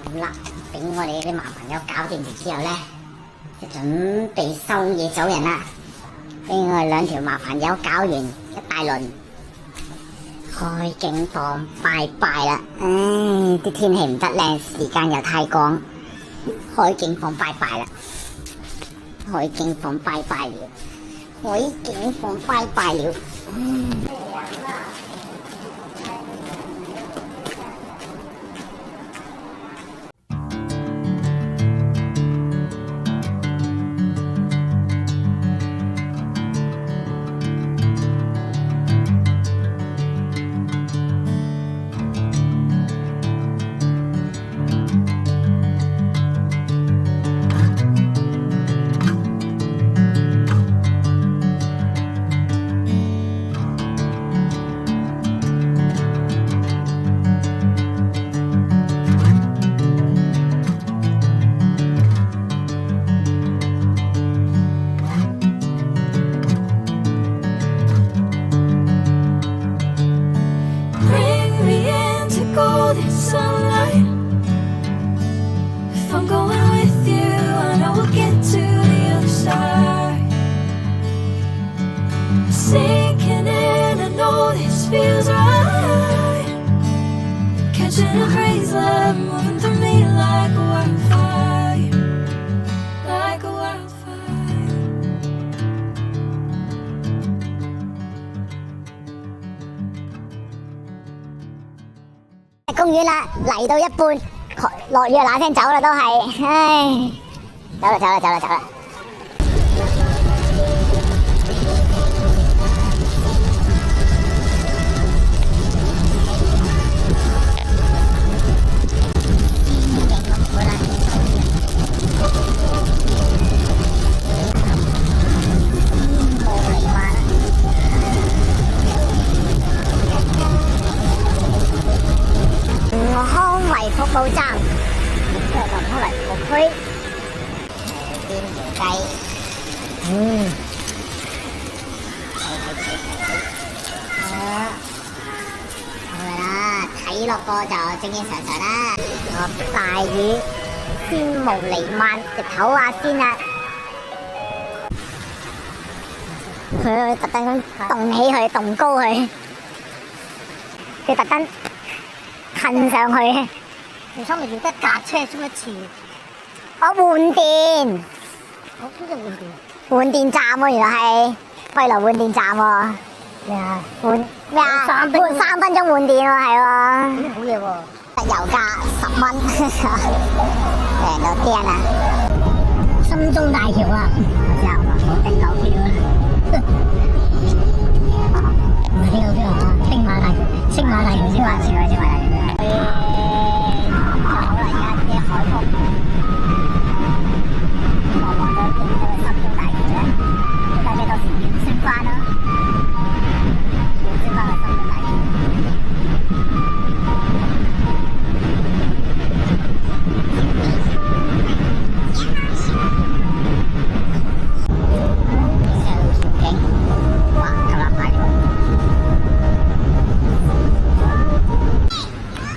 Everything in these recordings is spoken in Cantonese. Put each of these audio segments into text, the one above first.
好啦，俾我哋啲麻煩友搞掂之後咧，就準備收嘢走人啦。俾我哋兩條麻煩友搞完一大輪，開警房拜拜啦！唉，啲天氣唔得靚，時間又太趕，開警房拜拜啦！開警房拜拜了，開警房拜拜了。公園啦，嚟到一半，落雨嗱聲走啦，都係，唉，走啦走啦走啦走啦。康維服務站，即係康維服務區，邊條雞，好啦，睇落個就正正常常啦。落大雨，天霧彌漫，直唞下先啦。佢特登咁動起佢，動高佢，佢特登噴上去。你上面有得架車做乜事？我換電。我邊度換電？換電站喎，原來係惠來換電站喎。咩啊？換咩啊？換3分鐘換電喎，係喎。好嘢喎！油價10蚊，平到癲啊！深中大橋啊！我知啊，我頂樓票啊。唔係頂樓票啊，青馬大橋，青馬大橋，青馬大橋。好啦，而家啲海風，望望咗見到個深中大橋咧，大家到時要升翻啦，要升翻個深中大橋。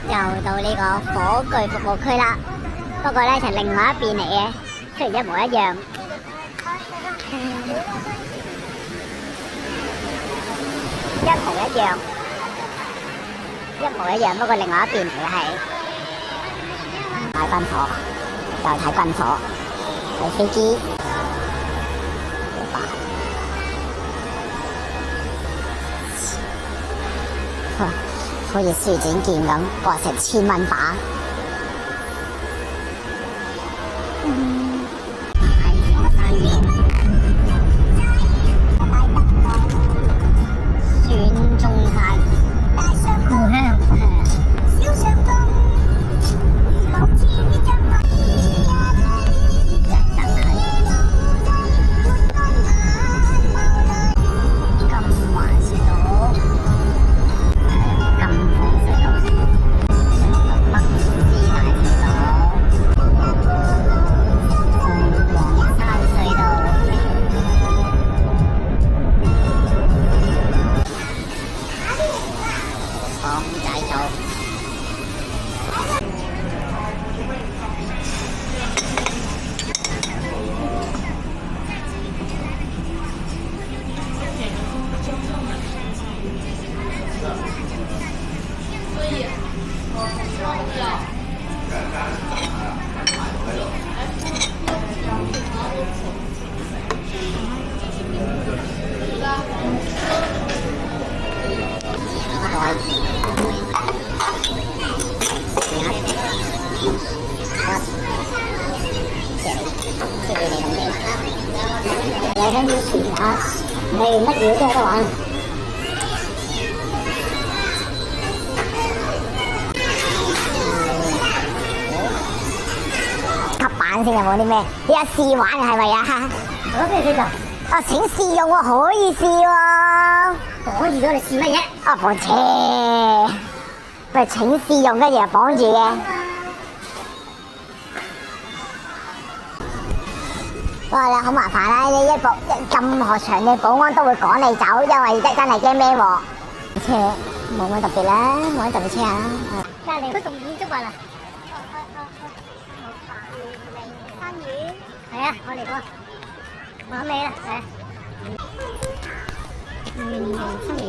又到呢個火炬服務區啦，不過咧就另外一邊嚟嘅，雖然一模一樣，一模一樣，不過另外一邊嚟嘅係睇軍火，就睇軍火，睇飛機，好似書展見咁，話成1000蚊把。選中晒故鄉。香蕉船啊，你乜嘢都有得玩。吸板先有冇啲咩？依家試玩係咪啊？我咩先㗎？啊，請試用喎，可以試喎。可以咗你試乜嘢？啊，綁車。喂，請試用跟住又綁住嘅。哇！你好麻煩啦，你任何場嘅保安都會趕你走，因為真係驚孭鑊。車冇乜特別啦，冇乜特別車啊。隔離嗰棟建築物啊！生魚係啊，我嚟過，我尾啦，係啊。生魚。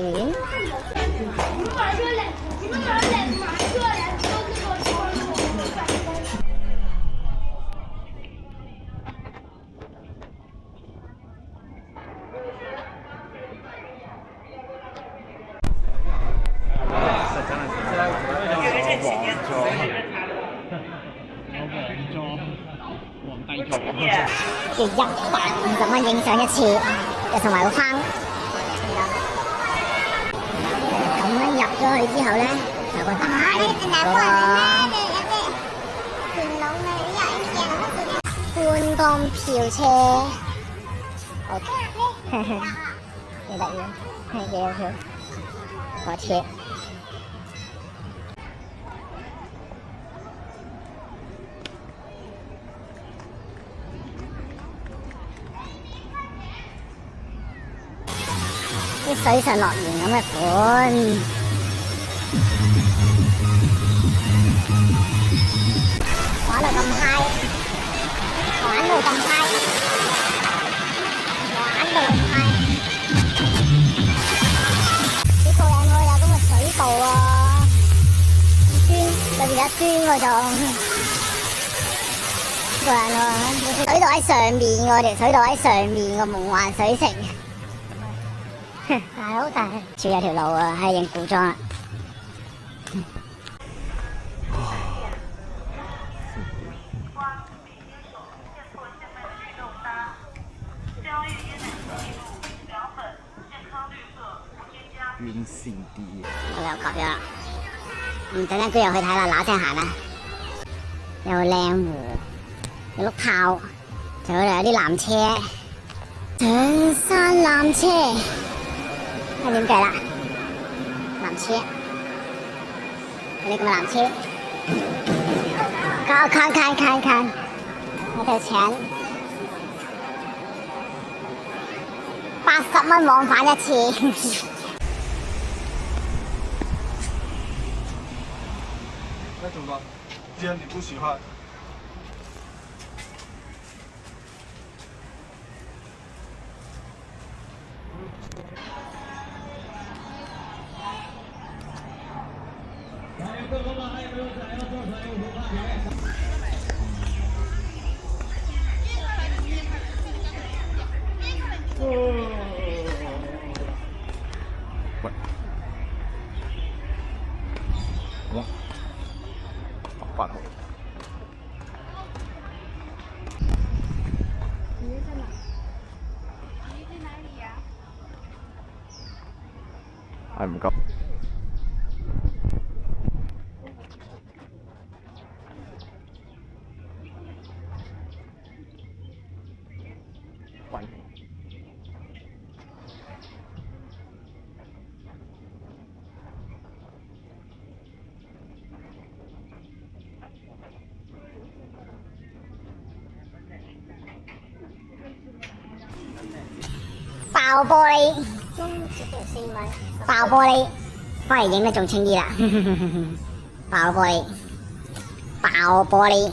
要150蚊影相一次，又同埋個框。咁樣入咗去之後咧，有個大觀光票車。OK， 幾得意，幾有票，火車。啲水上樂園咁嘅款，玩到咁嗨，玩到咁嗨，玩到咁嗨，幾過癮喎！有咁嘅水道啊，磚裏邊有磚嗰種，過癮喎！水道喺上面喎，條水道喺上面個夢幻水城。大好大，仲有條路啊，係影古裝啊。原先啲。我又及咗啦，等陣居入去睇啦，嗱聲行啦。有靚湖，有碌炮，仲有啲纜車，上山纜車。睇點計啦？纜車，呢個纜車，看，我睇錢，80蚊往返一次。那怎么办？既然你不喜欢。喂，好啊，8號。係唔夠。喂。爆玻璃，爆玻璃，翻嚟影得仲清啲啦！爆玻璃，爆玻璃。